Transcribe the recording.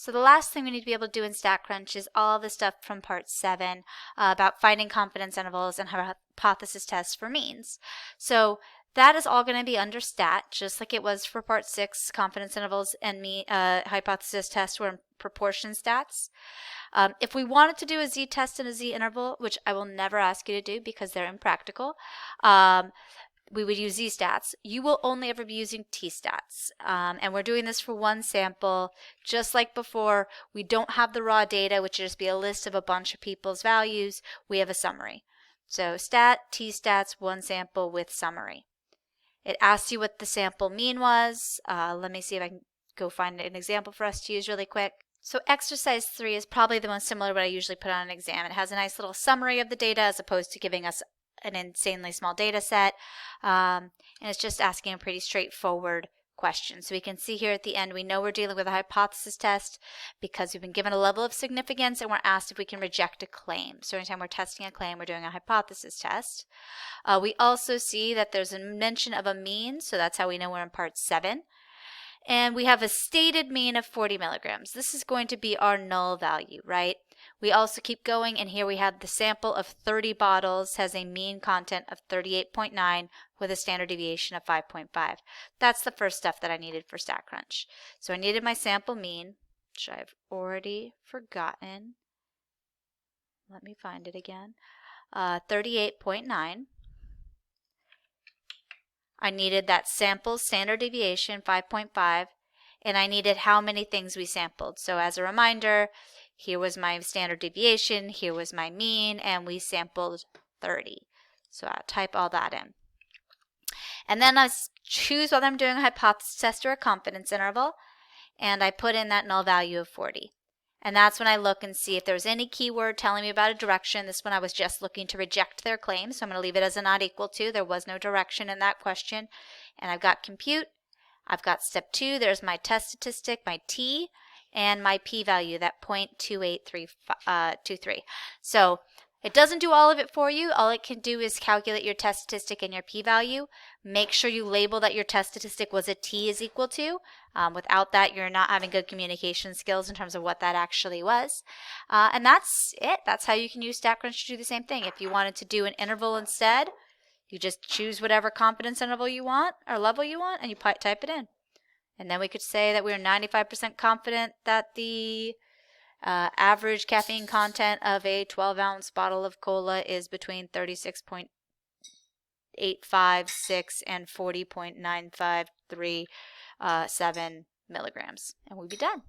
So the last thing we need to be able to do in StatCrunch is all the stuff from part 7 about finding confidence intervals and hypothesis tests for means. So that is all going to be under stat, just like it was for part 6, confidence intervals and hypothesis tests were in proportion stats. If we wanted to do a z-test and a z-interval, which I will never ask you to do because they're impractical, we would use z-stats. You will only ever be using t-stats. And we're doing this for one sample. Just like before, we don't have the raw data, which would just be a list of a bunch of people's values. We have a summary. So stat, t-stats, one sample with summary. It asks you what the sample mean was. Let me see if I can go find an example for us to use really quick. So exercise 3 is probably the most similar to what I usually put on an exam. It has a nice little summary of the data as opposed to giving us an insanely small data set, and it's just asking a pretty straightforward question. So we can see here at the end, we know we're dealing with a hypothesis test because we've been given a level of significance and we're asked if we can reject a claim. So anytime we're testing a claim, we're doing a hypothesis test. We also see that there's a mention of a mean, so that's how we know we're in part 7. And we have a stated mean of 40 milligrams. This is going to be our null value, right? We also keep going, and here we have the sample of 30 bottles has a mean content of 38.9 with a standard deviation of 5.5. That's the first stuff that I needed for StatCrunch. So I needed my sample mean, which I've already forgotten. Let me find it again. 38.9. I needed that sample standard deviation, 5.5, and I needed how many things we sampled. So as a reminder, here was my standard deviation, here was my mean, and we sampled 30. So I'll type all that in. And then I choose whether I'm doing a hypothesis test or a confidence interval, and I put in that null value of 40. And that's when I look and see if there's any keyword telling me about a direction. This one I was just looking to reject their claim, so I'm going to leave it as a not equal to. There was no direction in that question. And I've got compute. I've got step 2. There's my test statistic, my t, and my p-value, that 0.28323. So it doesn't do all of it for you. All it can do is calculate your test statistic and your p-value. Make sure you label that your test statistic was a t is equal to. Without that, you're not having good communication skills in terms of what that actually was. And that's it. That's how you can use StatCrunch to do the same thing. If you wanted to do an interval instead, you just choose whatever confidence interval you want or level you want, and you type it in. And then we could say that we're 95% confident that the average caffeine content of a 12-ounce bottle of cola is between 36.856 and 40.9537 milligrams. And we'd be done.